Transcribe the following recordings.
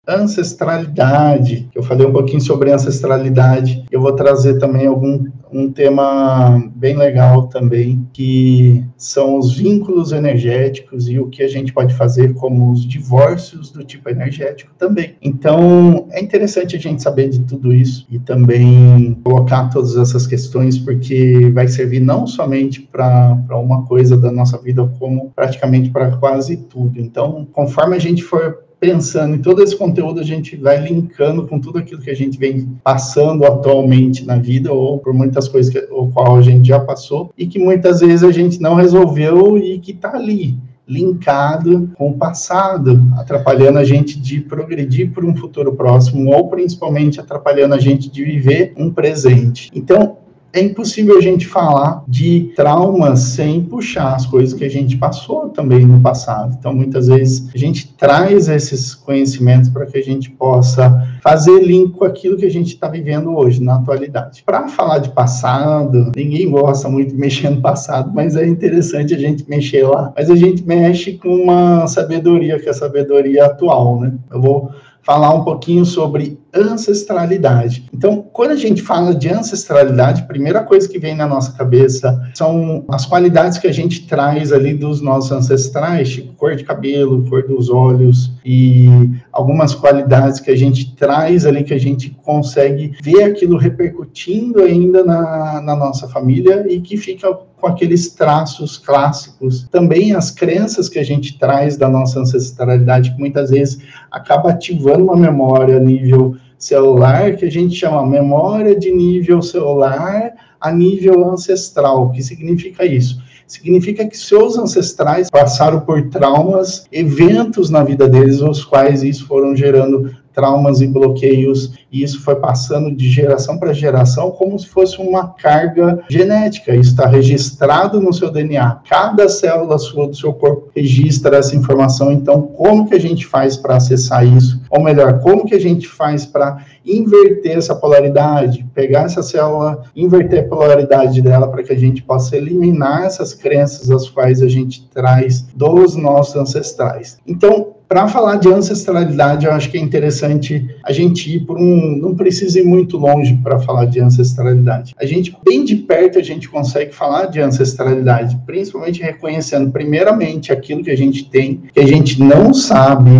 ancestralidade. Eu falei um pouquinho sobre ancestralidade. Eu vou trazer também um tema bem legal também, que são os vínculos energéticos e o que a gente pode fazer como os divórcios do tipo energético também. Então, é interessante a gente saber de tudo isso e também colocar todas essas questões, porque vai servir não somente para uma coisa da nossa vida, como praticamente para quase tudo. Então, conforme a gente for pensando em todo esse conteúdo, a gente vai linkando com tudo aquilo que a gente vem passando atualmente na vida, ou por muitas coisas o qual a gente já passou, e que muitas vezes a gente não resolveu e que está ali, linkado com o passado, atrapalhando a gente de progredir para um futuro próximo, ou principalmente atrapalhando a gente de viver um presente. Então, é impossível a gente falar de traumas sem puxar as coisas que a gente passou também no passado. Então, muitas vezes, a gente traz esses conhecimentos para que a gente possa fazer link com aquilo que a gente está vivendo hoje, na atualidade. Para falar de passado, ninguém gosta muito de mexer no passado, mas é interessante a gente mexer lá. Mas a gente mexe com uma sabedoria, que é a sabedoria atual, né? Eu vou falar um pouquinho sobre ancestralidade. Então, quando a gente fala de ancestralidade, a primeira coisa que vem na nossa cabeça são as qualidades que a gente traz ali dos nossos ancestrais, tipo cor de cabelo, cor dos olhos, e algumas qualidades que a gente traz ali, que a gente consegue ver aquilo repercutindo ainda na nossa família e que fica com aqueles traços clássicos. Também as crenças que a gente traz da nossa ancestralidade, que muitas vezes acaba ativando uma memória a nível celular, que a gente chama memória de nível celular a nível ancestral. O que significa isso? Significa que seus ancestrais passaram por traumas, eventos na vida deles, os quais isso foram gerando traumas e bloqueios, e isso foi passando de geração para geração como se fosse uma carga genética. Isso está registrado no seu DNA. Cada célula sua do seu corpo registra essa informação. Então, como que a gente faz para acessar isso? Ou melhor, como que a gente faz para inverter essa polaridade? Pegar essa célula, inverter a polaridade dela para que a gente possa eliminar essas crenças as quais a gente traz dos nossos ancestrais. Então, para falar de ancestralidade, eu acho que é interessante a gente ir por não precisa ir muito longe para falar de ancestralidade. A gente, bem de perto, a gente consegue falar de ancestralidade, principalmente reconhecendo, primeiramente, aquilo que a gente tem, que a gente não sabe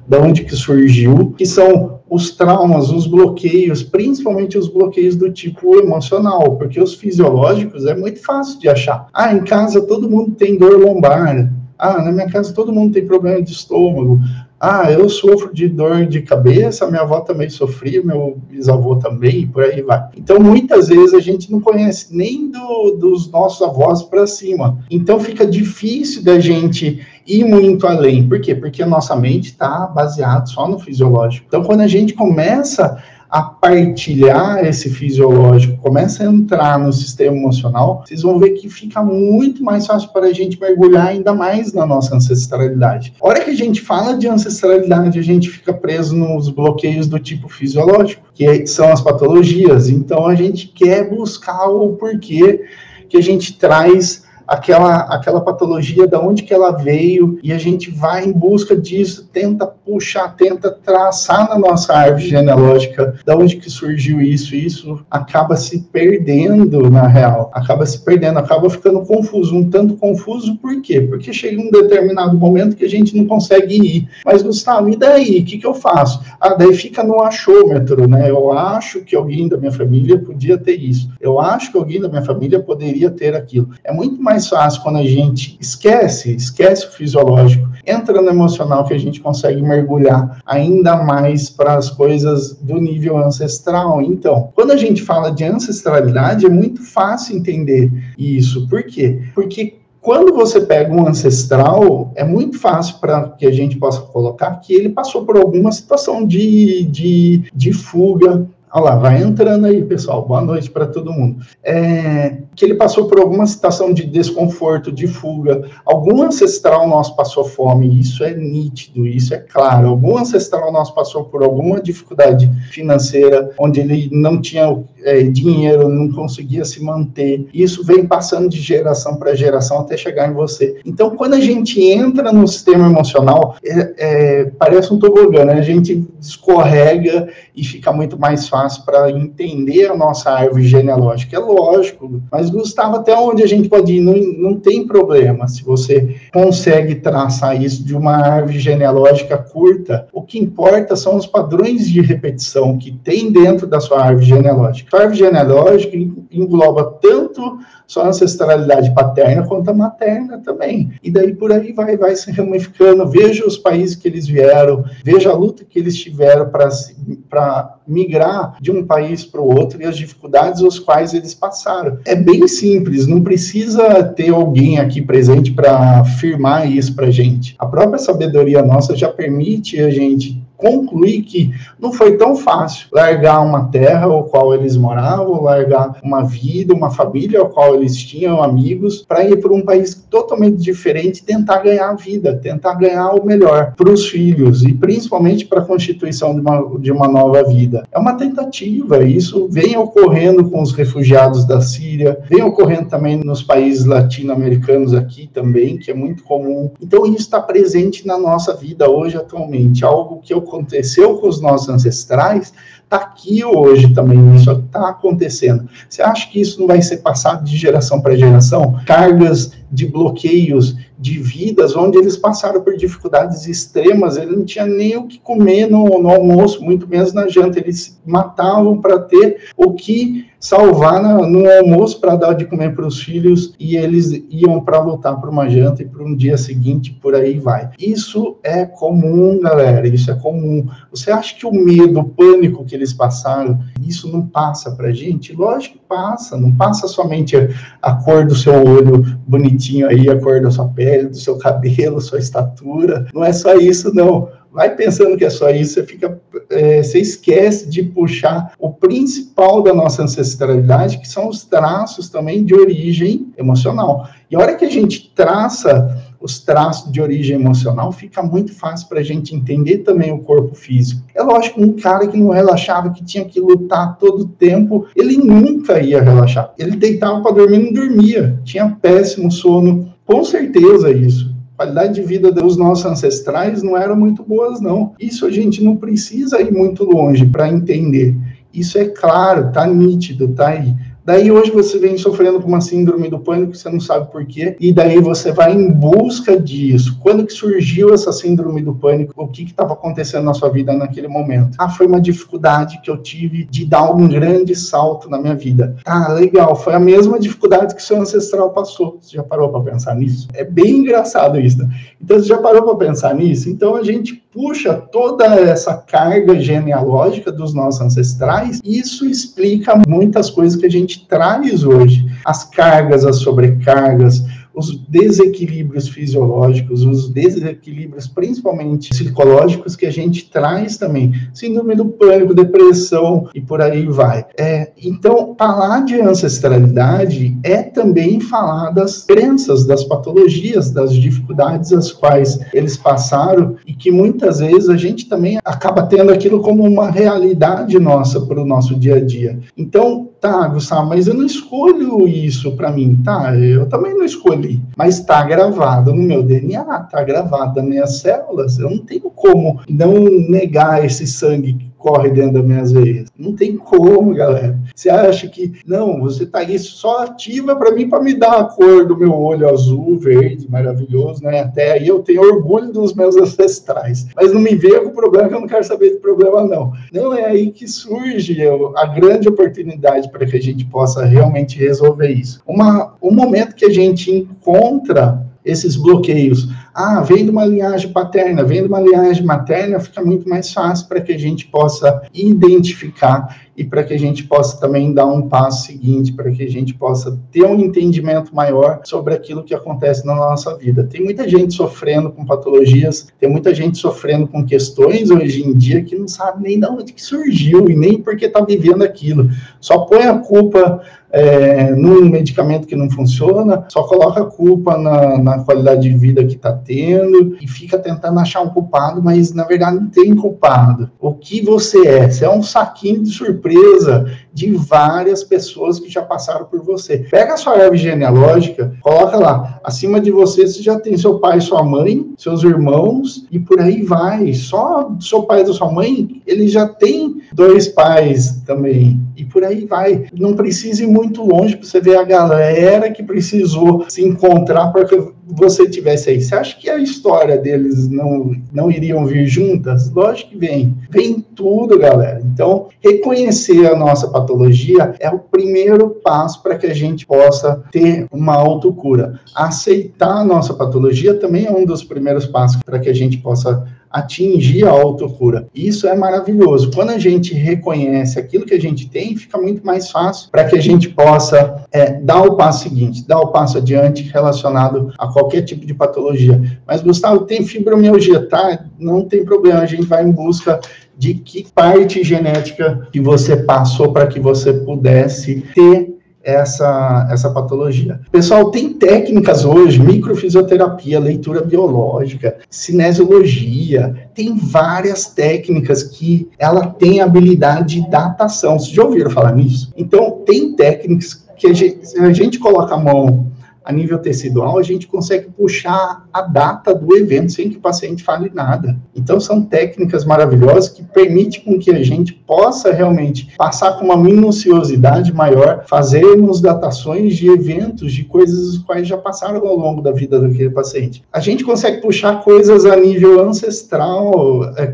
de onde que surgiu, que são os traumas, os bloqueios, principalmente os bloqueios do tipo emocional, porque os fisiológicos é muito fácil de achar. Em casa todo mundo tem dor lombar. Na minha casa todo mundo tem problema de estômago. Eu sofro de dor de cabeça, minha avó também sofria, meu bisavô também, e por aí vai. Então, muitas vezes a gente não conhece nem dos nossos avós para cima. Então, fica difícil da gente ir muito além. Por quê? Porque a nossa mente está baseada só no fisiológico. Então, quando a gente começa a partilhar esse fisiológico, começa a entrar no sistema emocional, vocês vão ver que fica muito mais fácil para a gente mergulhar ainda mais na nossa ancestralidade. A hora que a gente fala de ancestralidade, a gente fica preso nos bloqueios do tipo fisiológico, que são as patologias. Então, a gente quer buscar o porquê que a gente traz aquela patologia, da onde que ela veio, e a gente vai em busca disso, tenta puxar, tenta traçar na nossa árvore genealógica da onde que surgiu isso, e isso acaba se perdendo na real, acaba ficando confuso, um tanto confuso. Por quê? Porque chega um determinado momento que a gente não consegue ir. Mas, Gustavo, e daí? O que eu faço? Daí fica no achômetro, né? Eu acho que alguém da minha família podia ter isso, eu acho que alguém da minha família poderia ter aquilo. É muito mais fácil quando a gente esquece o fisiológico, entra no emocional, que a gente consegue mergulhar ainda mais para as coisas do nível ancestral. Então, quando a gente fala de ancestralidade, é muito fácil entender isso. Por quê? Porque quando você pega um ancestral, é muito fácil para que a gente possa colocar que ele passou por alguma situação de fuga, Olha lá, vai entrando aí, pessoal. Boa noite para todo mundo. Que ele passou por alguma situação de desconforto, de fuga. Algum ancestral nosso passou fome, isso é nítido, isso é claro. Algum ancestral nosso passou por alguma dificuldade financeira, onde ele não tinha dinheiro, não conseguia se manter. Isso vem passando de geração para geração até chegar em você. Então, quando a gente entra no sistema emocional, parece um tobogã, né? A gente escorrega e fica muito mais fácil para entender a nossa árvore genealógica. É lógico, mas Gustavo, até onde a gente pode ir? Não tem problema se você consegue traçar isso de uma árvore genealógica curta. O que importa são os padrões de repetição que tem dentro da sua árvore genealógica. A árvore genealógica engloba tanto sua ancestralidade paterna quanto a materna também. E daí por aí vai se ramificando. Veja os países que eles vieram, veja a luta que eles tiveram para migrar de um país para o outro e as dificuldades os quais eles passaram. É bem simples, não precisa ter alguém aqui presente para afirmar isso para a gente. A própria sabedoria nossa já permite a gente concluir que não foi tão fácil largar uma terra ao qual eles moravam, largar uma vida, uma família ao qual eles tinham amigos, para ir para um país totalmente diferente e tentar ganhar a vida, tentar ganhar o melhor para os filhos e principalmente para a constituição de uma nova vida. É uma tentativa, isso vem ocorrendo com os refugiados da Síria, vem ocorrendo também nos países latino-americanos aqui também, que é muito comum. Então isso está presente na nossa vida hoje atualmente, algo que aconteceu com os nossos ancestrais, está aqui hoje também, isso está acontecendo. Você acha que isso não vai ser passado de geração para geração? Cargas de bloqueios de vidas, onde eles passaram por dificuldades extremas, eles não tinham nem o que comer no almoço, muito menos na janta, eles se matavam para ter o que salvar no almoço para dar de comer para os filhos, e eles iam para lutar por uma janta e para um dia seguinte, por aí vai. Isso é comum, galera, isso é comum. Você acha que o medo, o pânico que eles passaram, isso não passa para a gente? Lógico que passa, não passa somente a cor do seu olho bonitinho aí, a cor da sua pele, do seu cabelo, sua estatura, não é só isso não. Vai pensando que é só isso, você esquece de puxar o principal da nossa ancestralidade, que são os traços também de origem emocional. E a hora que a gente traça os traços de origem emocional, fica muito fácil para a gente entender também o corpo físico. É lógico, um cara que não relaxava, que tinha que lutar todo o tempo, ele nunca ia relaxar. Ele deitava para dormir e não dormia, tinha péssimo sono, com certeza isso. A qualidade de vida dos nossos ancestrais não era muito boas, não. Isso a gente não precisa ir muito longe para entender. Isso é claro, tá nítido, tá aí. Daí hoje você vem sofrendo com uma síndrome do pânico, você não sabe por quê, e daí você vai em busca disso. Quando que surgiu essa síndrome do pânico? O que estava acontecendo na sua vida naquele momento? Foi uma dificuldade que eu tive de dar um grande salto na minha vida. Legal, foi a mesma dificuldade que seu ancestral passou. Você já parou para pensar nisso? É bem engraçado isso, né? Então você já parou para pensar nisso? Então a gente puxa toda essa carga genealógica dos nossos ancestrais, e isso explica muitas coisas que a gente traz hoje. As cargas, as sobrecargas, os desequilíbrios fisiológicos, os desequilíbrios principalmente psicológicos que a gente traz também. Síndrome do pânico, depressão e por aí vai. Então, falar de ancestralidade é também falar das crenças, das patologias, das dificuldades as quais eles passaram e que muitas vezes a gente também acaba tendo aquilo como uma realidade nossa para o nosso dia a dia. Então, Gustavo, mas eu não escolho isso para mim, eu também não escolhi, mas está gravado no meu DNA, está gravado nas minhas células, eu não tenho como não negar esse sangue que corre dentro das minhas veias. Não tem como, galera. Você acha que, não, você tá aí só ativa para mim, para me dar a cor do meu olho azul, verde, maravilhoso, né? Até aí eu tenho orgulho dos meus ancestrais. Mas não me veja com problema, que eu não quero saber de problema, não. Não é aí que surge a grande oportunidade para que a gente possa realmente resolver isso. Um momento que a gente encontra esses bloqueios, vem de uma linhagem paterna, vem de uma linhagem materna, fica muito mais fácil para que a gente possa identificar e para que a gente possa também dar um passo seguinte, para que a gente possa ter um entendimento maior sobre aquilo que acontece na nossa vida. Tem muita gente sofrendo com patologias, tem muita gente sofrendo com questões hoje em dia que não sabe nem de onde que surgiu e nem porque está vivendo aquilo. Só põe a culpa num medicamento que não funciona, só coloca a culpa na qualidade de vida que está tendo e fica tentando achar um culpado, mas na verdade não tem culpado. O que você é? Você é um saquinho de surpresa de várias pessoas que já passaram por você. Pega a sua árvore genealógica, coloca lá, acima de você já tem seu pai, sua mãe, seus irmãos e por aí vai. Só do seu pai e da sua mãe, ele já tem 2 pais também e por aí vai. Não precisa ir muito longe para você ver a galera que precisou se encontrar para que você tivesse aí. Você acha que a história deles não iriam vir juntas? Lógico que vem. Vem tudo, galera. Então, reconhecer a nossa patologia é o primeiro passo para que a gente possa ter uma autocura. Aceitar a nossa patologia também é um dos primeiros passos para que a gente possa atingir a autocura. Isso é maravilhoso. Quando a gente reconhece aquilo que a gente tem, fica muito mais fácil para que a gente possa dar o passo seguinte, dar o passo adiante relacionado a qualquer tipo de patologia. Mas, Gustavo, tem fibromialgia, tá? Não tem problema, a gente vai em busca de que parte genética que você passou para que você pudesse ter essa patologia. Pessoal, tem técnicas hoje, microfisioterapia, leitura biológica, cinesiologia, tem várias técnicas que ela tem habilidade de datação. Vocês já ouviram falar nisso? Então, tem técnicas que a gente coloca a mão a nível tecidual, a gente consegue puxar a data do evento sem que o paciente fale nada. Então, são técnicas maravilhosas que permitem com que a gente possa realmente passar com uma minuciosidade maior, fazermos datações de eventos, de coisas os quais já passaram ao longo da vida daquele paciente. A gente consegue puxar coisas a nível ancestral,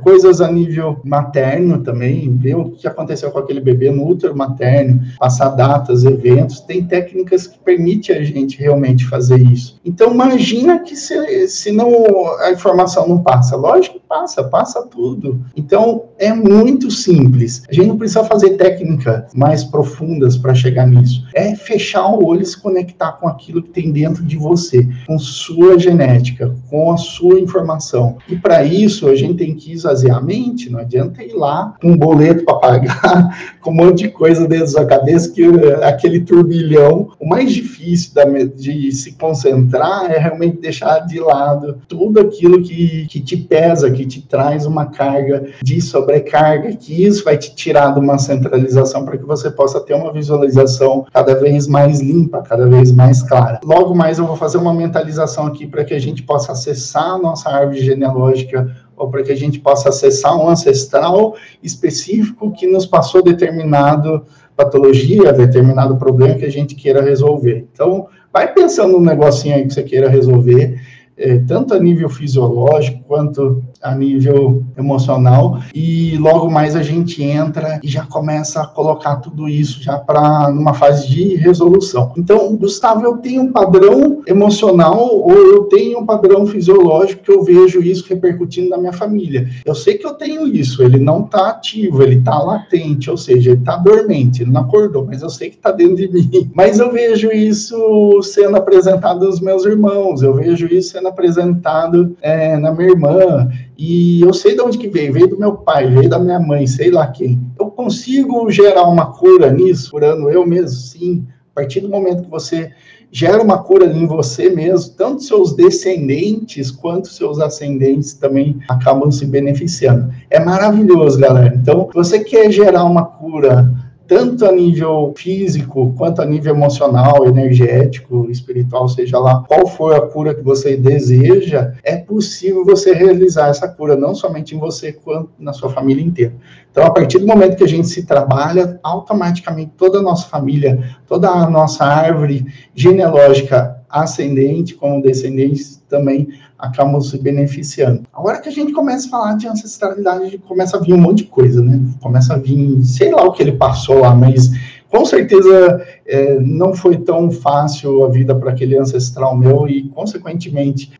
coisas a nível materno também, ver o que aconteceu com aquele bebê no útero materno, passar datas, eventos. Tem técnicas que permitem a gente realmente fazer isso. Então, imagina que se não, a informação não passa. Lógico que passa tudo. Então, é muito simples. A gente não precisa fazer técnicas mais profundas para chegar nisso. É fechar o olho e se conectar com aquilo que tem dentro de você, com sua genética, com a sua informação. E para isso, a gente tem que esvaziar a mente. Não adianta ir lá com um boleto para pagar, com um monte de coisa dentro da sua cabeça, que aquele turbilhão, o mais difícil de se concentrar é realmente deixar de lado tudo aquilo que te pesa, que te traz uma carga de sobrecarga, que isso vai te tirar de uma centralização para que você possa ter uma visualização cada vez mais limpa, cada vez mais clara. Logo mais eu vou fazer uma mentalização aqui para que a gente possa acessar a nossa árvore genealógica ou para que a gente possa acessar um ancestral específico que nos passou determinado patologia, determinado problema que a gente queira resolver. Então, vai pensando num negocinho aí que você queira resolver, tanto a nível fisiológico quanto a nível emocional, e logo mais a gente entra e já começa a colocar tudo isso já para numa fase de resolução. Então, Gustavo, eu tenho um padrão emocional ou eu tenho um padrão fisiológico que eu vejo isso repercutindo na minha família. Eu sei que eu tenho isso, ele não está ativo, ele está latente, ou seja, ele está dormente, ele não acordou, mas eu sei que está dentro de mim. Mas eu vejo isso sendo apresentado aos meus irmãos, eu vejo isso sendo apresentado na minha irmã, e eu sei de onde que veio do meu pai, veio da minha mãe, sei lá quem. Eu consigo gerar uma cura nisso, curando eu mesmo? Sim. A partir do momento que você gera uma cura em você mesmo, tanto seus descendentes quanto seus ascendentes também acabam se beneficiando. É maravilhoso, galera. Então, se você quer gerar uma cura tanto a nível físico, quanto a nível emocional, energético, espiritual, seja lá qual for a cura que você deseja, é possível você realizar essa cura, não somente em você, quanto na sua família inteira. Então, a partir do momento que a gente se trabalha, automaticamente toda a nossa família, toda a nossa árvore genealógica ascendente como descendente também acabam se beneficiando. Agora que a gente começa a falar de ancestralidade, começa a vir um monte de coisa, né? Começa a vir, sei lá o que ele passou lá, mas com certeza não foi tão fácil a vida para aquele ancestral meu e, consequentemente,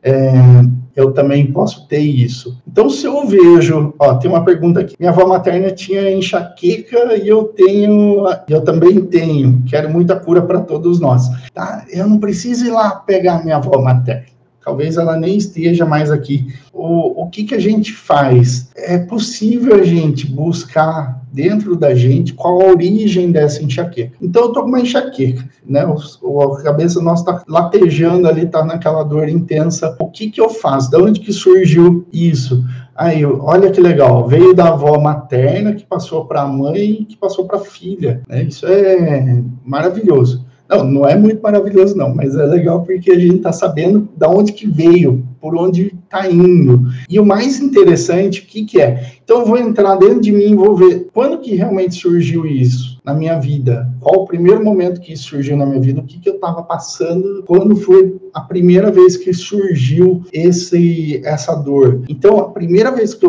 eu também posso ter isso. Então, se eu vejo, tem uma pergunta aqui, minha avó materna tinha enxaqueca e eu também tenho, quero muita cura para todos nós, tá? Eu não preciso ir lá pegar minha avó materna. Talvez ela nem esteja mais aqui. O que a gente faz? É possível a gente buscar dentro da gente qual a origem dessa enxaqueca. Então, eu estou com uma enxaqueca, né? A cabeça nossa está latejando ali, está naquela dor intensa. O que eu faço? De onde que surgiu isso? Aí, olha que legal, veio da avó materna, que passou para a mãe, que passou para a filha, né? Isso é maravilhoso. Não é muito maravilhoso, não, mas é legal porque a gente está sabendo de onde que veio, por onde está indo. E o mais interessante, o que é? Então, eu vou entrar dentro de mim e vou ver quando que realmente surgiu isso na minha vida. Qual o primeiro momento que isso surgiu na minha vida? O que eu estava passando? Quando foi a primeira vez que surgiu essa dor? Então, a primeira vez que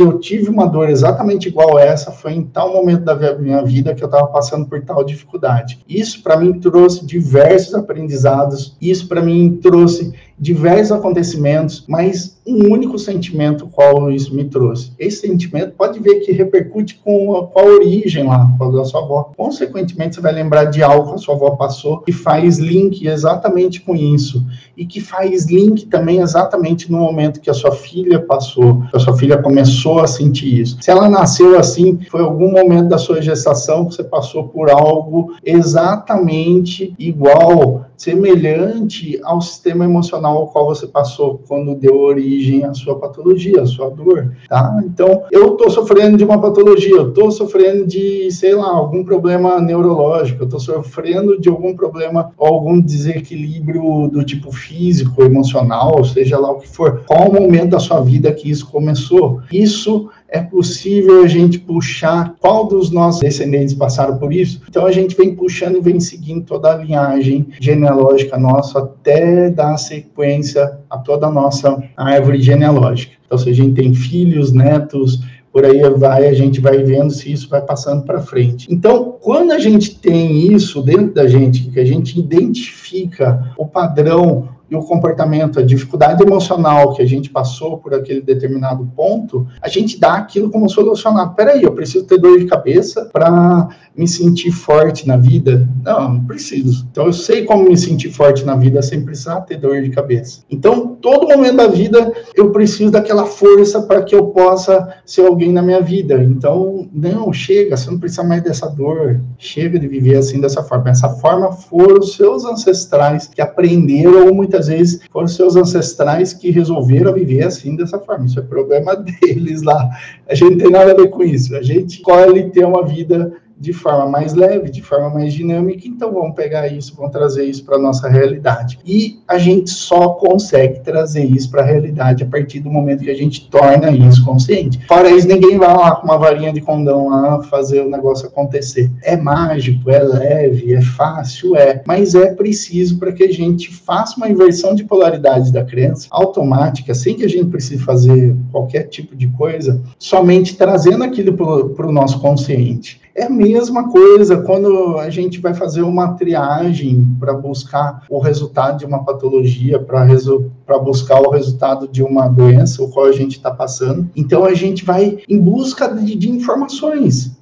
eu tive uma dor exatamente igual a essa foi em tal momento da minha vida que eu estava passando por tal dificuldade. Isso, para mim, trouxe diversos aprendizados. Isso, para mim, trouxe diversos acontecimentos, mas um único sentimento qual isso me trouxe. Esse sentimento pode ver que repercute com a origem lá, com a da sua avó. Consequentemente, você vai lembrar de algo que a sua avó passou que faz link exatamente com isso e que faz link também exatamente no momento que a sua filha passou, que a sua filha começou a sentir isso. Se ela nasceu assim, foi algum momento da sua gestação que você passou por algo exatamente igual, semelhante ao sistema emocional ao qual você passou quando deu origem à sua patologia, à sua dor, tá? Então, eu estou sofrendo de uma patologia, eu estou sofrendo de, sei lá, algum problema neurológico, eu estou sofrendo de algum problema ou algum desequilíbrio do tipo físico, emocional, seja lá o que for. Qual o momento da sua vida que isso começou? Isso é possível a gente puxar qual dos nossos descendentes passaram por isso. Então a gente vem puxando e vem seguindo toda a linhagem genealógica nossa até dar sequência a toda a nossa árvore genealógica. Então se a gente tem filhos, netos, por aí a gente vai vendo se isso vai passando para frente. Então, quando a gente tem isso dentro da gente, que a gente identifica o padrão e o comportamento, a dificuldade emocional que a gente passou por aquele determinado ponto, a gente dá aquilo como solucionado. Peraí, eu preciso ter dor de cabeça para me sentir forte na vida? Não preciso. Então, eu sei como me sentir forte na vida sem precisar ter dor de cabeça. Então, todo momento da vida, eu preciso daquela força para que eu possa ser alguém na minha vida. Então, não, chega, você não precisa mais dessa dor. Chega de viver assim, dessa forma. Essa forma foram os seus ancestrais que aprenderam, ou muitas vezes foram os seus ancestrais que resolveram viver assim, dessa forma. Isso é problema deles lá. A gente não tem nada a ver com isso. A gente escolhe ter uma vida de forma mais leve, de forma mais dinâmica, então vamos pegar isso, vamos trazer isso para a nossa realidade. E a gente só consegue trazer isso para a realidade a partir do momento que a gente torna isso consciente. Fora isso, ninguém vai lá com uma varinha de condão lá fazer o negócio acontecer. É mágico, é leve, é fácil, mas é preciso para que a gente faça uma inversão de polaridade da crença automática, sem que a gente precise fazer qualquer tipo de coisa, somente trazendo aquilo para o nosso consciente. É a mesma coisa quando a gente vai fazer uma triagem para buscar o resultado de uma patologia, para buscar o resultado de uma doença, o qual a gente está passando. Então, a gente vai em busca de informações,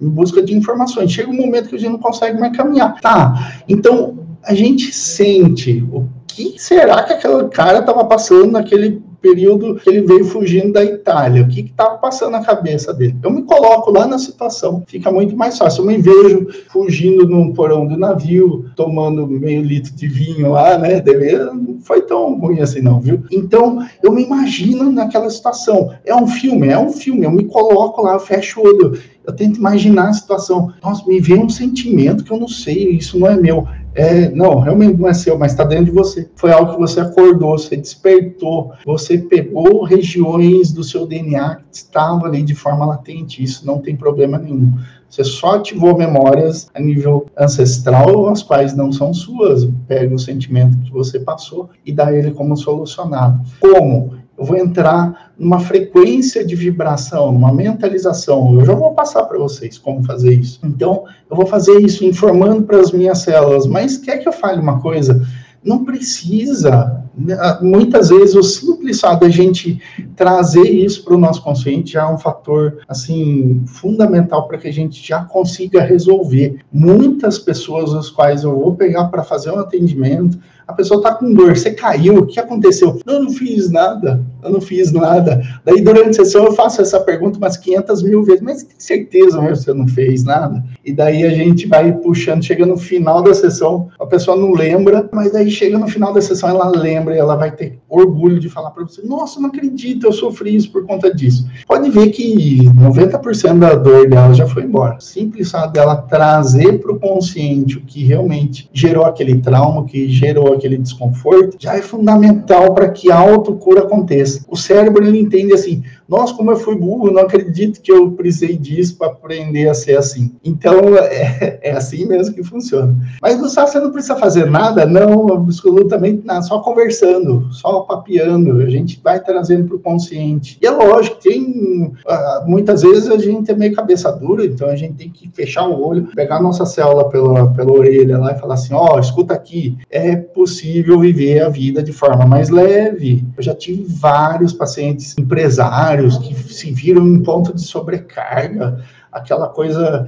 Chega um momento que a gente não consegue mais caminhar. Tá, então, a gente sente o que será que aquele cara estava passando naquele período que ele veio fugindo da Itália, o que estava passando na cabeça dele. Eu me coloco lá na situação, fica muito mais fácil. Eu me vejo fugindo no porão do navio, tomando meio litro de vinho lá, né? Não foi tão ruim assim não, viu? Então, eu me imagino naquela situação. É um filme. Eu me coloco lá, eu fecho o olho, eu tento imaginar a situação. Nossa, me vem um sentimento que eu não sei, isso não é meu. Não, realmente não é seu, mas está dentro de você. Foi algo que você acordou, você despertou, você pegou regiões do seu DNA que estavam ali de forma latente. Isso não tem problema nenhum. Você só ativou memórias a nível ancestral, as quais não são suas. Pega o sentimento que você passou e dá ele como solucionado. Como? Eu vou entrar numa frequência de vibração, numa mentalização. Eu já vou passar para vocês como fazer isso. Então, eu vou fazer isso informando para as minhas células. Mas quer que eu fale uma coisa? Não precisa Muitas vezes o simples fato da gente trazer isso para o nosso consciente já é um fator assim fundamental para que a gente já consiga resolver. Muitas pessoas as quais eu vou pegar para fazer um atendimento, a pessoa está com dor, você caiu, o que aconteceu? Eu não fiz nada. Daí durante a sessão eu faço essa pergunta umas 500 mil vezes, mas tem certeza mesmo que você não fez nada? E daí a gente vai puxando, chega no final da sessão, a pessoa não lembra, mas daí chega no final da sessão, ela lembra e ela vai ter orgulho de falar para você, nossa, não acredito, eu sofri isso por conta disso. Pode ver que 90% da dor dela já foi embora. Simples fato dela trazer para o consciente o que realmente gerou aquele trauma, que gerou aquele desconforto, já é fundamental para que a autocura aconteça. O cérebro, ele entende assim, nossa, como eu fui burro, não acredito que eu precisei disso para aprender a ser assim. Então, é assim mesmo que funciona. Mas, Gustavo, você não precisa fazer nada? Não, absolutamente nada, só conversando, só papeando, a gente vai trazendo para o consciente. E é lógico, muitas vezes a gente é meio cabeça dura, então a gente tem que fechar o olho, pegar a nossa célula pela orelha lá e falar assim, escuta aqui, é possível viver a vida de forma mais leve. Eu já tive vários pacientes empresários que se viram em ponto de sobrecarga, aquela coisa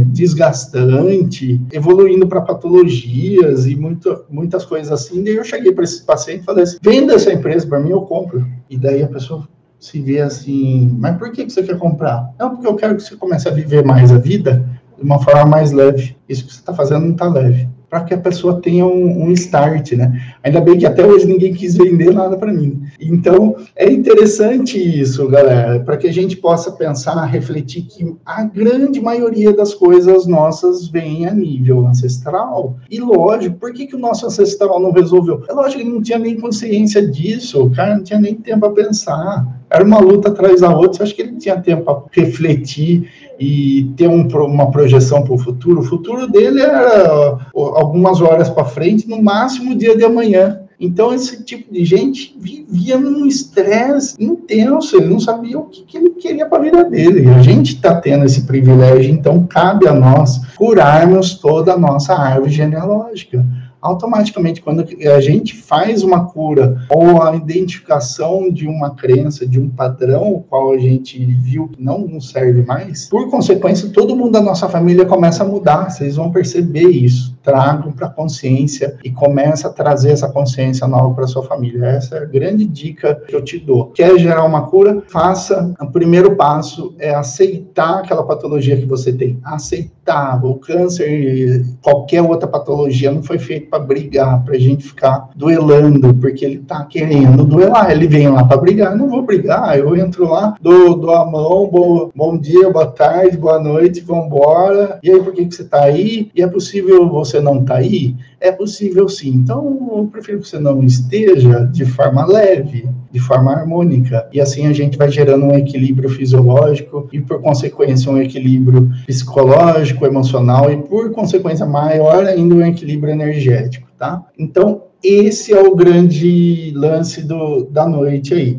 desgastante, evoluindo para patologias e muitas coisas assim. Daí eu cheguei para esse paciente e falei assim, venda essa empresa para mim, eu compro. E daí a pessoa se vê assim, mas por que você quer comprar? Não, porque eu quero que você comece a viver mais a vida de uma forma mais leve. Isso que você está fazendo não está leve. Para que a pessoa tenha um start, né? Ainda bem que até hoje ninguém quis vender nada para mim. Então, é interessante isso, galera, para que a gente possa pensar, refletir que a grande maioria das coisas nossas vem a nível ancestral. E lógico, por que o nosso ancestral não resolveu? É lógico que ele não tinha nem consciência disso, o cara não tinha nem tempo a pensar. Era uma luta atrás da outra, eu acho que ele tinha tempo para refletir e ter uma projeção para o futuro. O futuro dele era algumas horas para frente, no máximo o dia de amanhã. Então, esse tipo de gente vivia num estresse intenso, ele não sabia o que ele queria para a vida dele. A gente está tendo esse privilégio, então cabe a nós curarmos toda a nossa árvore genealógica. Automaticamente, quando a gente faz uma cura ou a identificação de uma crença, de um padrão, o qual a gente viu que não nos serve mais, por consequência, todo mundo da nossa família começa a mudar. Vocês vão perceber isso. Tragam para a consciência e começa a trazer essa consciência nova para sua família. Essa é a grande dica que eu te dou. Quer gerar uma cura? Faça. O primeiro passo é aceitar aquela patologia que você tem. Aceitar. O câncer, qualquer outra patologia, não foi feito para brigar, para a gente ficar duelando, porque ele está querendo duelar. Ele vem lá para brigar. Eu não vou brigar. Eu entro lá, dou a mão, bom dia, boa tarde, boa noite, vamos embora. E aí, por que você está aí? E é possível você não tá aí? É possível sim. Então, eu prefiro que você não esteja de forma leve, de forma harmônica. E assim a gente vai gerando um equilíbrio fisiológico e, por consequência, um equilíbrio psicológico, emocional e, por consequência, maior ainda, um equilíbrio energético, tá? Então, esse é o grande lance da noite aí.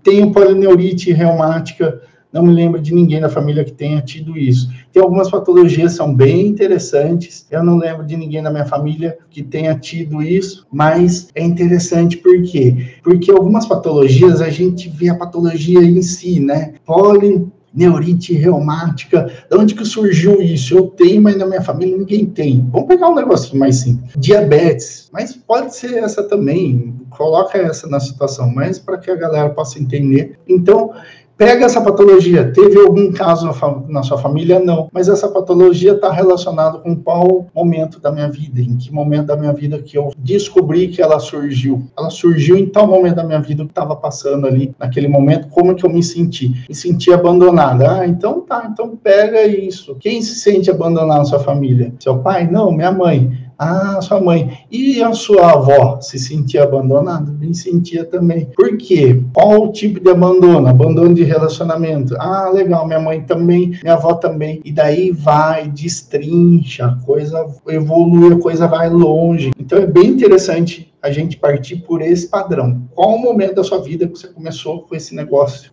Tenho polineurite reumática, não me lembro de ninguém da família que tenha tido isso. Tem algumas patologias que são bem interessantes. Eu não lembro de ninguém da minha família que tenha tido isso, mas é interessante por quê? Porque algumas patologias, a gente vê a patologia em si, né? Polineurite reumática, de onde que surgiu isso? Eu tenho, mas na minha família ninguém tem. Vamos pegar um negocinho mais simples. Diabetes, mas pode ser essa também. Coloca essa na situação, mas para que a galera possa entender. Então, pega essa patologia. Teve algum caso na sua família? Não. Mas essa patologia está relacionada com qual momento da minha vida? Em que momento da minha vida que eu descobri que ela surgiu? Ela surgiu em tal momento da minha vida que estava passando ali, naquele momento, como que eu me senti? Me senti abandonada. Então tá, então pega isso. Quem se sente abandonado na sua família? Seu pai? Não, minha mãe. Sua mãe. E a sua avó se sentia abandonada? Me sentia também. Por quê? Qual o tipo de abandono? Abandono de relacionamento. Legal, minha mãe também, minha avó também. E daí vai, destrincha, a coisa evolui, a coisa vai longe. Então é bem interessante a gente partir por esse padrão. Qual o momento da sua vida que você começou com esse negócio?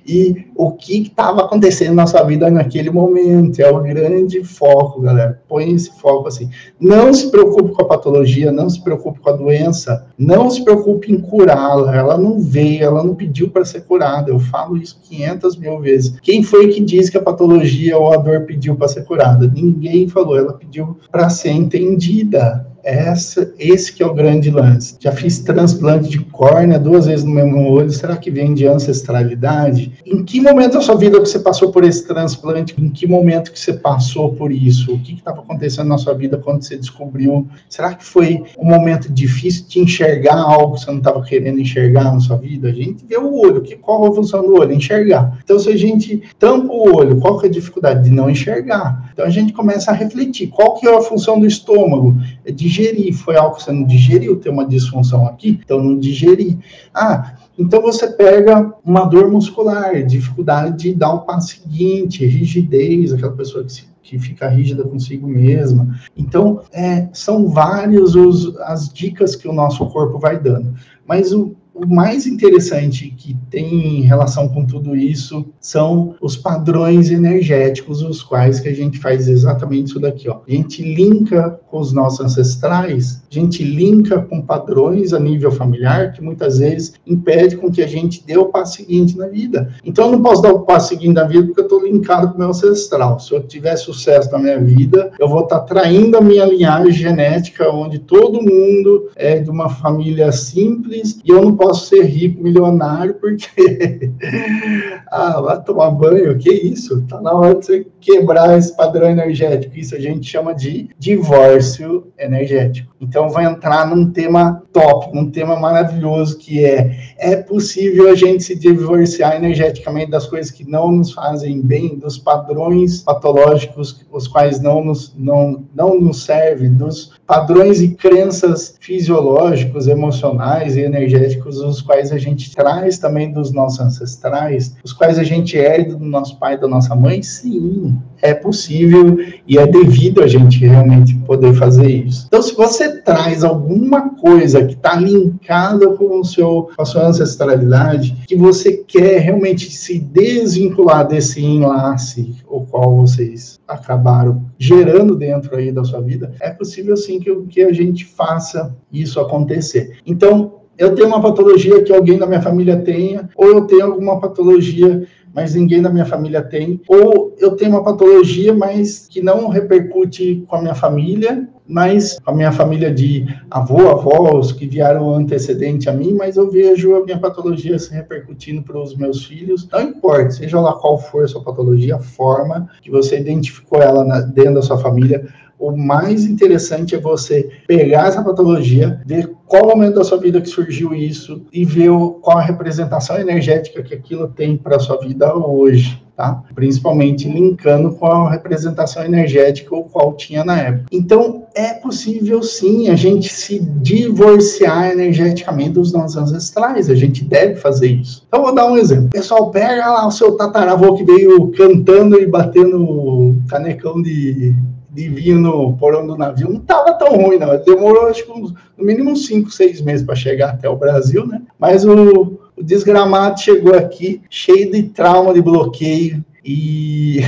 E o que estava acontecendo na sua vida naquele momento? É o grande foco, galera. Põe esse foco assim. Não se preocupe com a patologia, não se preocupe com a doença, não se preocupe em curá-la. Ela não veio, ela não pediu para ser curada. Eu falo isso 500 mil vezes. Quem foi que disse que a patologia ou a dor pediu para ser curada? Ninguém falou, ela pediu para ser entendida. Esse que é o grande lance. Já fiz transplante de córnea 2 vezes no mesmo olho. Será que vem de ancestralidade? Em que momento da sua vida que você passou por esse transplante? Em que momento que você passou por isso? O que estava acontecendo na sua vida quando você descobriu? Será que foi um momento difícil de enxergar algo que você não estava querendo enxergar na sua vida? A gente vê o olho. Qual é a função do olho? Enxergar. Então, se a gente tampa o olho, qual que é a dificuldade? De não enxergar. Então, a gente começa a refletir. Qual que é a função do estômago? É digerir. Foi algo que você não digeriu, tem uma disfunção aqui, então não digeri. Então você pega uma dor muscular, dificuldade de dar o passo seguinte, rigidez, aquela pessoa que fica rígida consigo mesma. Então, são várias as dicas que o nosso corpo vai dando. Mas o mais interessante que tem em relação com tudo isso são os padrões energéticos, os quais que a gente faz exatamente isso daqui, ó. A gente linka com os nossos ancestrais, a gente linka com padrões a nível familiar que muitas vezes impede com que a gente dê o passo seguinte na vida. Então eu não posso dar o passo seguinte na vida porque eu estou linkado com o meu ancestral. Se eu tiver sucesso na minha vida, eu vou estar traindo a minha linhagem genética, onde todo mundo é de uma família simples e eu não posso ser rico, milionário, porque vai tomar banho, que isso? Tá na hora de você quebrar esse padrão energético. Isso a gente chama de divórcio energético. Então vai entrar num tema top, num tema maravilhoso, que é possível a gente se divorciar energeticamente das coisas que não nos fazem bem, dos padrões patológicos, os quais não nos servem, dos padrões e crenças fisiológicos, emocionais e energéticos, os quais a gente traz também dos nossos ancestrais, os quais a gente herda do nosso pai e da nossa mãe. Sim, é possível e é devido a gente realmente poder fazer isso. Então, se você traz alguma coisa que está linkada com a sua ancestralidade, que você quer realmente se desvincular desse enlace, o qual vocês acabaram gerando dentro aí da sua vida, é possível sim que a gente faça isso acontecer. Então, eu tenho uma patologia que alguém da minha família tenha, ou eu tenho alguma patologia, mas ninguém da minha família tem, ou eu tenho uma patologia, mas que não repercute com a minha família, mas com a minha família de avós que vieram antecedente a mim, mas eu vejo a minha patologia se repercutindo para os meus filhos. Não importa, seja lá qual for a sua patologia, a forma que você identificou ela dentro da sua família, o mais interessante é você pegar essa patologia, ver qual momento da sua vida que surgiu isso e ver qual a representação energética que aquilo tem para a sua vida hoje, tá? Principalmente linkando com a representação energética o qual tinha na época. Então, é possível sim a gente se divorciar energeticamente dos nossos ancestrais, a gente deve fazer isso. Então, vou dar um exemplo. Pessoal, pega lá o seu tataravô que veio cantando e batendo canecão de vinho no porão do navio, não estava tão ruim, não. Demorou, acho que no mínimo uns 5, 6 meses para chegar até o Brasil, né? Mas o desgramado chegou aqui cheio de trauma, de bloqueio, e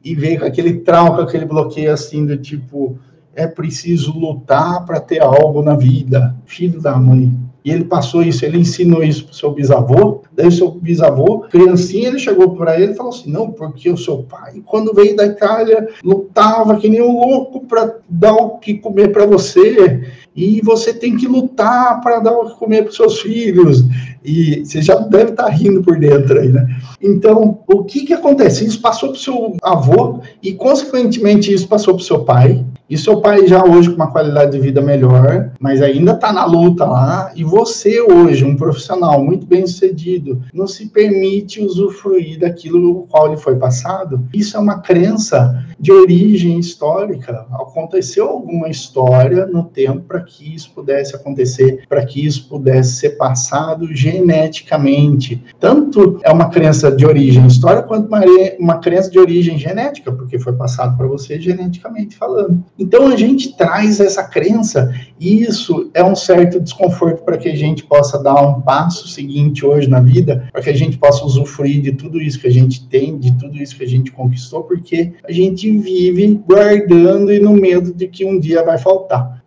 veio com aquele trauma, com aquele bloqueio assim, do tipo, é preciso lutar para ter algo na vida, filho da mãe. E ele passou isso, ele ensinou isso pro seu bisavô, daí o seu bisavô, criancinha, ele chegou para ele e falou assim, não, porque o seu pai, quando veio da Itália, lutava que nem um louco para dar o que comer para você, e você tem que lutar para dar o que comer para os seus filhos, e você já deve estar rindo por dentro aí, né? Então, o que acontece? Isso passou para o seu avô, e consequentemente isso passou para o seu pai, e seu pai já hoje com uma qualidade de vida melhor, mas ainda está na luta lá, e você hoje, um profissional muito bem sucedido, não se permite usufruir daquilo no qual lhe foi passado. Isso é uma crença de origem histórica. Aconteceu alguma história no tempo para que isso pudesse acontecer, para que isso pudesse ser passado geneticamente. Tanto é uma crença de origem histórica, quanto uma crença de origem genética, porque foi passado para você geneticamente falando. Então, a gente traz essa crença, e isso é um certo desconforto para que a gente possa dar um passo seguinte hoje na vida, para que a gente possa usufruir de tudo isso que a gente tem, de tudo isso que a gente conquistou, porque a gente vive guardando e no medo de que um dia vai faltar.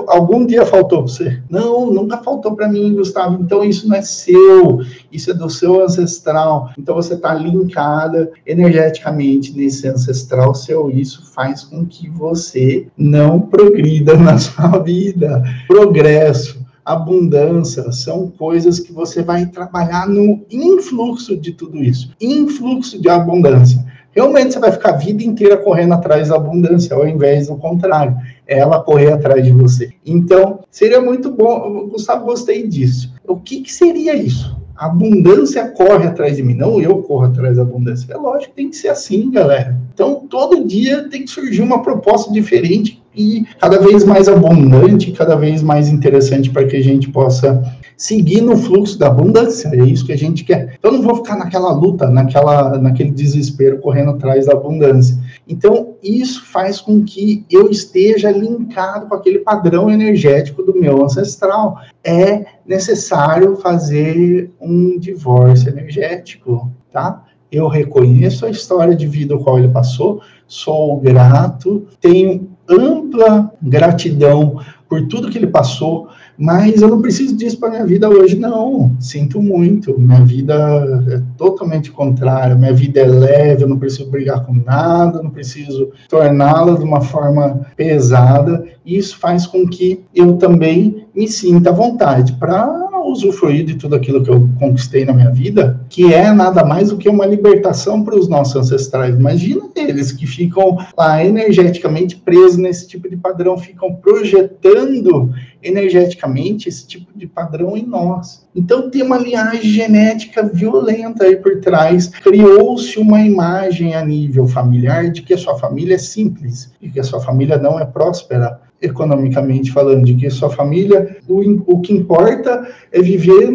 Algum dia faltou para você? Não, nunca faltou para mim, Gustavo. Então, isso não é seu, isso é do seu ancestral. Então, você está linkada energeticamente nesse ancestral seu. Isso faz com que você não progrida na sua vida. Progresso, abundância, são coisas que você vai trabalhar no influxo de tudo isso. Influxo de abundância. Realmente você vai ficar a vida inteira correndo atrás da abundância, ao invés do contrário, ela correr atrás de você. Então, seria muito bom, Gustavo, gostei disso. O que seria isso? A abundância corre atrás de mim, não eu corro atrás da abundância. É lógico, tem que ser assim, galera. Então, todo dia tem que surgir uma proposta diferente e cada vez mais abundante, cada vez mais interessante para que a gente possa seguir no fluxo da abundância. É isso que a gente quer. Então, eu não vou ficar naquela luta, naquele desespero, correndo atrás da abundância. Então, isso faz com que eu esteja linkado com aquele padrão energético do meu ancestral. É necessário fazer um divórcio energético, tá? Eu reconheço a história de vida ao qual ele passou, sou grato, tenho ampla gratidão por tudo que ele passou, mas eu não preciso disso para minha vida hoje, não. Sinto muito, minha vida é totalmente contrária, minha vida é leve, eu não preciso brigar com nada, não preciso torná-la de uma forma pesada. Isso faz com que eu também me sinta à vontade para usufruir de tudo aquilo que eu conquistei na minha vida, que é nada mais do que uma libertação para os nossos ancestrais. Imagina eles que ficam lá energeticamente presos nesse tipo de padrão, ficam projetando energeticamente esse tipo de padrão em nós. Então tem uma linhagem genética violenta aí por trás. Criou-se uma imagem a nível familiar de que a sua família é simples e que a sua família não é próspera, economicamente falando, de que sua família, o que importa é viver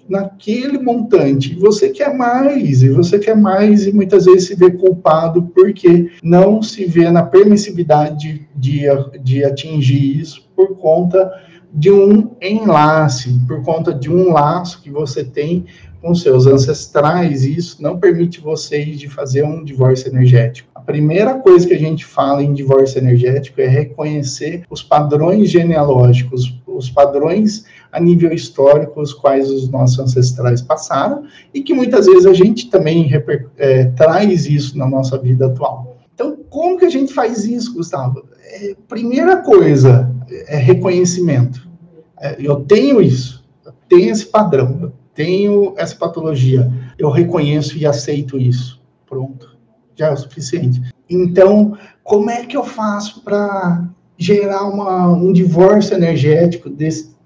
naquele montante. Você quer mais, e muitas vezes se vê culpado porque não se vê na permissividade de atingir isso por conta de um enlace, por conta de um laço que você tem com seus ancestrais, e isso não permite vocês de fazer um divórcio energético. A primeira coisa que a gente fala em divórcio energético é reconhecer os padrões genealógicos, os padrões a nível histórico, os quais os nossos ancestrais passaram, e que muitas vezes a gente também traz isso na nossa vida atual. Então, como que a gente faz isso, Gustavo? Primeira coisa é reconhecimento. Eu tenho isso, eu tenho esse padrão, eu tenho essa patologia, eu reconheço e aceito isso. Pronto, já é o suficiente. Então, como é que eu faço para gerar um divórcio energético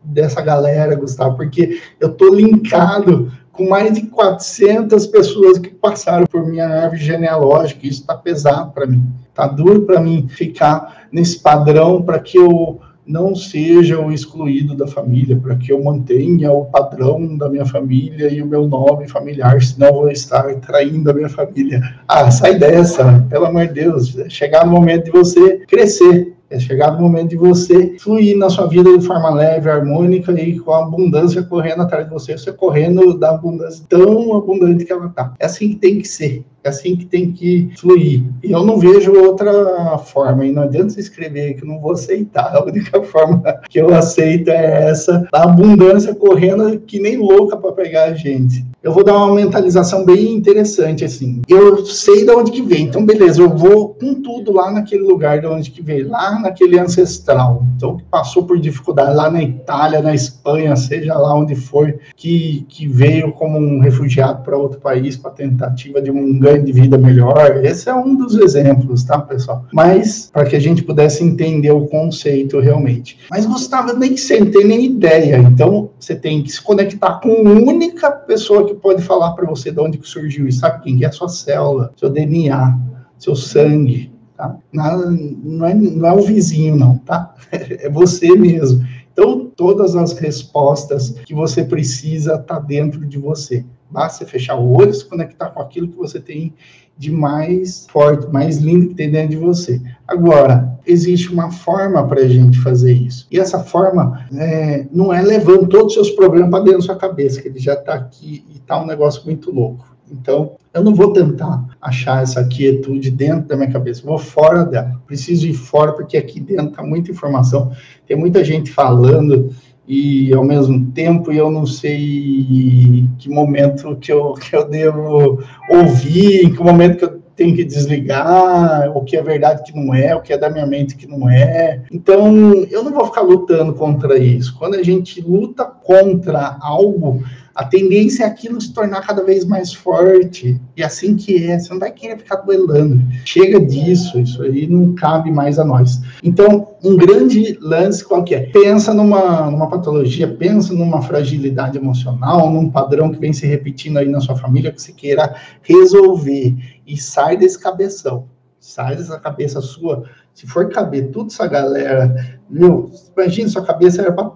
dessa galera, Gustavo? Porque eu estou linkado com mais de 400 pessoas que passaram por minha árvore genealógica. Isso está pesado para mim, está duro para mim ficar nesse padrão para que eu não seja o excluído da família, para que eu mantenha o padrão da minha família e o meu nome familiar, senão eu vou estar traindo a minha família. Sai dessa, pelo amor de Deus. É chegar no momento de você crescer, é chegar no momento de você fluir na sua vida de forma leve, harmônica e com a abundância correndo atrás de você correndo da abundância tão abundante que ela está. É assim que tem que ser. É assim que tem que fluir. E eu não vejo outra forma. E não adianta você escrever que eu não vou aceitar. A única forma que eu aceito é essa, da abundância correndo que nem louca para pegar a gente. Eu vou dar uma mentalização bem interessante, assim. Eu sei de onde que vem. Então, beleza, eu vou com tudo lá naquele lugar de onde que veio, lá naquele ancestral. Então, que passou por dificuldade lá na Itália, na Espanha, seja lá onde for, que veio como um refugiado para outro país, para tentativa de um ganho de vida melhor. Esse é um dos exemplos, tá, pessoal? Mas, para que a gente pudesse entender o conceito realmente. Mas, Gustavo, eu nem sei, não tenho nem ideia. Então, você tem que se conectar com a única pessoa que pode falar para você de onde que surgiu isso. Sabe quem? É a sua célula, seu DNA, seu sangue, tá? Não é o vizinho, não, tá? É você mesmo. Então, todas as respostas que você precisa tá dentro de você. Basta você fechar o olho e se conectar com aquilo que você tem de mais forte, mais lindo que tem dentro de você. Agora, existe uma forma para a gente fazer isso. E essa forma não é levando todos os seus problemas para dentro da sua cabeça, que ele já está aqui e está um negócio muito louco. Então, eu não vou tentar achar essa quietude dentro da minha cabeça, eu vou fora dela. Preciso ir fora, porque aqui dentro está muita informação, tem muita gente falando, e ao mesmo tempo eu não sei que momento que eu devo ouvir, em que momento que eu tenho que desligar, o que é verdade que não é, o que é da minha mente que não é. Então, eu não vou ficar lutando contra isso. Quando a gente luta contra algo, a tendência é aquilo se tornar cada vez mais forte. E assim que é, você não vai querer ficar duelando. Chega disso, isso aí não cabe mais a nós. Então, um grande lance qual que é? Pensa numa patologia, pensa numa fragilidade emocional, num padrão que vem se repetindo aí na sua família, que você queira resolver. E sai desse cabeção. Sai dessa cabeça sua. Se for caber tudo essa galera, meu, imagina, sua cabeça era para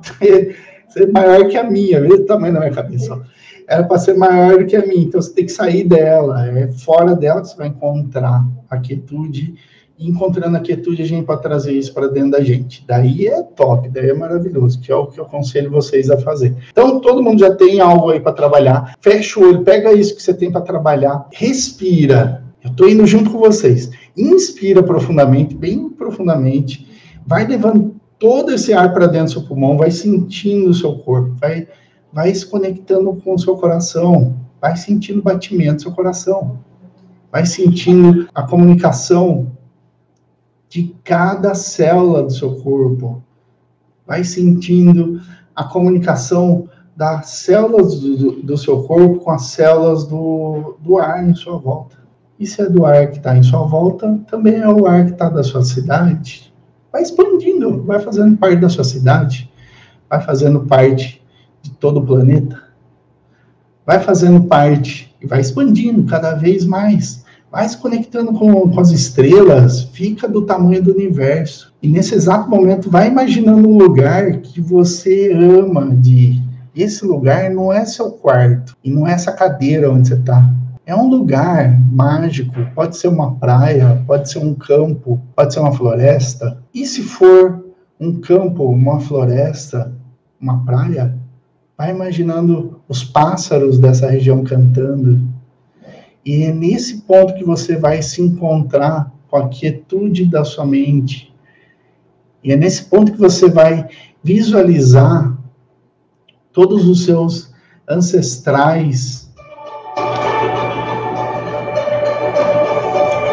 ser maior que a minha, vê o tamanho da minha cabeça, ó. Era para ser maior do que a minha, então você tem que sair dela, é fora dela que você vai encontrar a quietude, e encontrando a quietude a gente pode trazer isso para dentro da gente, daí é top, daí é maravilhoso, que é o que eu aconselho vocês a fazer. Então todo mundo já tem algo aí para trabalhar, fecha o olho, pega isso que você tem para trabalhar, respira, eu estou indo junto com vocês, inspira profundamente, bem profundamente, vai levando todo esse ar para dentro do seu pulmão, vai sentindo o seu corpo, vai se conectando com o seu coração, vai sentindo o batimento do seu coração, vai sentindo a comunicação de cada célula do seu corpo, vai sentindo a comunicação das células do seu corpo com as células do ar em sua volta. E se é do ar que está em sua volta, também é o ar que está da sua cidade. Vai expandindo, vai fazendo parte da sua cidade, vai fazendo parte de todo o planeta, vai fazendo parte e vai expandindo cada vez mais, vai se conectando com as estrelas, fica do tamanho do universo. E nesse exato momento, vai imaginando um lugar que você ama de ir. Esse lugar não é seu quarto, e não é essa cadeira onde você está. É um lugar mágico, pode ser uma praia, pode ser um campo, pode ser uma floresta. E se for um campo, uma floresta, uma praia, vai imaginando os pássaros dessa região cantando. E é nesse ponto que você vai se encontrar com a quietude da sua mente. E é nesse ponto que você vai visualizar todos os seus ancestrais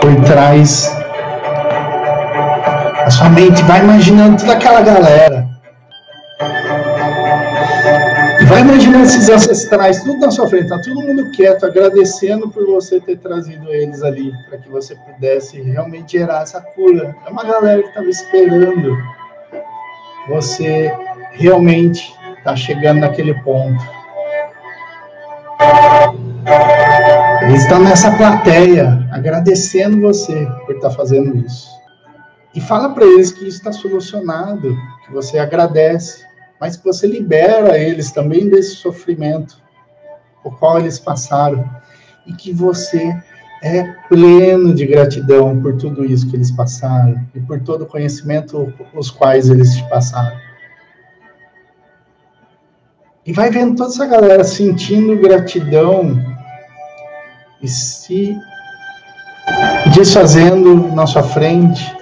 por trás. A sua mente vai imaginando toda aquela galera. E vai imaginando esses ancestrais, tudo na sua frente, tá todo mundo quieto, agradecendo por você ter trazido eles ali, para que você pudesse realmente gerar essa cura. É uma galera que estava esperando você realmente tá chegando naquele ponto. Eles estão nessa plateia, agradecendo você por estar fazendo isso. E fala para eles que isso está solucionado, que você agradece, mas que você libera eles também desse sofrimento por qual eles passaram, e que você é pleno de gratidão por tudo isso que eles passaram, e por todo o conhecimento os quais eles te passaram. E vai vendo toda essa galera sentindo gratidão e se desfazendo na sua frente,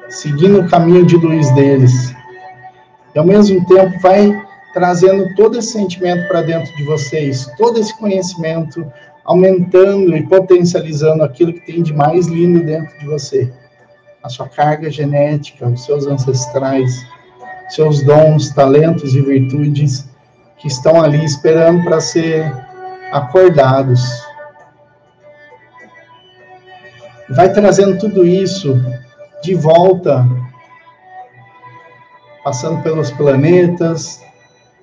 seguindo o caminho de luz deles. E ao mesmo tempo vai trazendo todo esse sentimento para dentro de vocês, todo esse conhecimento, aumentando e potencializando aquilo que tem de mais lindo dentro de você. A sua carga genética, os seus ancestrais, seus dons, talentos e virtudes que estão ali esperando para ser acordados. Vai trazendo tudo isso de volta, passando pelos planetas,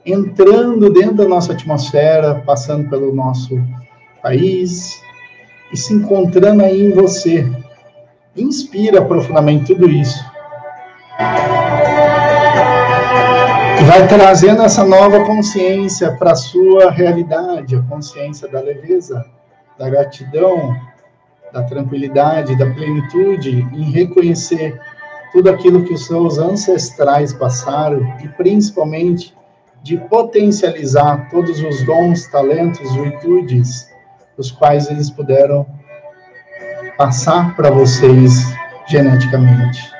entrando dentro da nossa atmosfera, passando pelo nosso país e se encontrando aí em você. Inspira profundamente tudo isso. E vai trazendo essa nova consciência para a sua realidade, a consciência da leveza, da gratidão, da tranquilidade, da plenitude, em reconhecer tudo aquilo que os seus ancestrais passaram e, principalmente, de potencializar todos os dons, talentos, virtudes, os quais eles puderam passar para vocês geneticamente.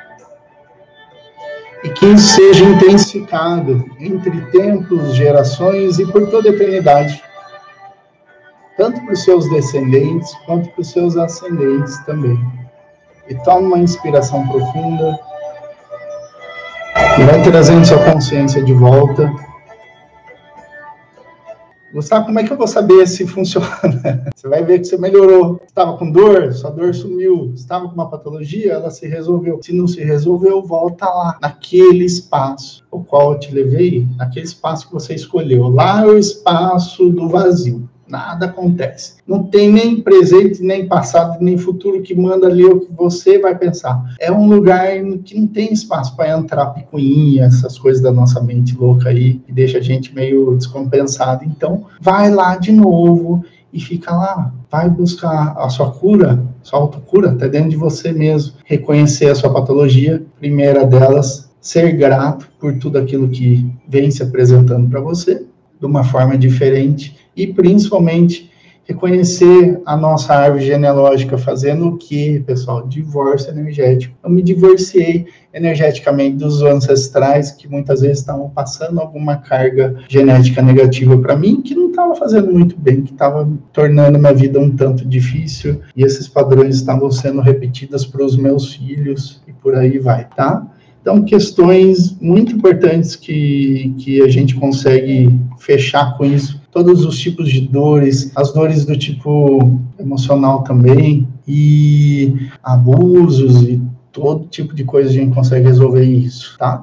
E que isso seja intensificado entre tempos, gerações e por toda a eternidade, tanto para os seus descendentes quanto para os seus ascendentes também. E toma uma inspiração profunda e vai trazendo sua consciência de volta. Gustavo, como é que eu vou saber se funciona? Você vai ver que você melhorou. Estava com dor, sua dor sumiu. Estava com uma patologia, ela se resolveu. Se não se resolveu, volta lá, naquele espaço o qual eu te levei, naquele espaço que você escolheu. Lá é o espaço do vazio. Nada acontece. Não tem nem presente, nem passado, nem futuro que manda ali o que você vai pensar. É um lugar que não tem espaço para entrar picuinha, essas coisas da nossa mente louca aí, que deixa a gente meio descompensado. Então, vai lá de novo e fica lá. Vai buscar a sua cura, sua autocura, até dentro de você mesmo. Reconhecer a sua patologia, primeira delas, ser grato por tudo aquilo que vem se apresentando para você, de uma forma diferente, e principalmente reconhecer a nossa árvore genealógica, fazendo o que, pessoal? Divórcio energético. Eu me divorciei energeticamente dos ancestrais que muitas vezes estavam passando alguma carga genética negativa para mim, que não estava fazendo muito bem, que estava tornando minha vida um tanto difícil, e esses padrões estavam sendo repetidos para os meus filhos, e por aí vai, tá? Então, questões muito importantes que a gente consegue fechar com isso. Todos os tipos de dores, as dores do tipo emocional também, e abusos, e todo tipo de coisa a gente consegue resolver isso, tá?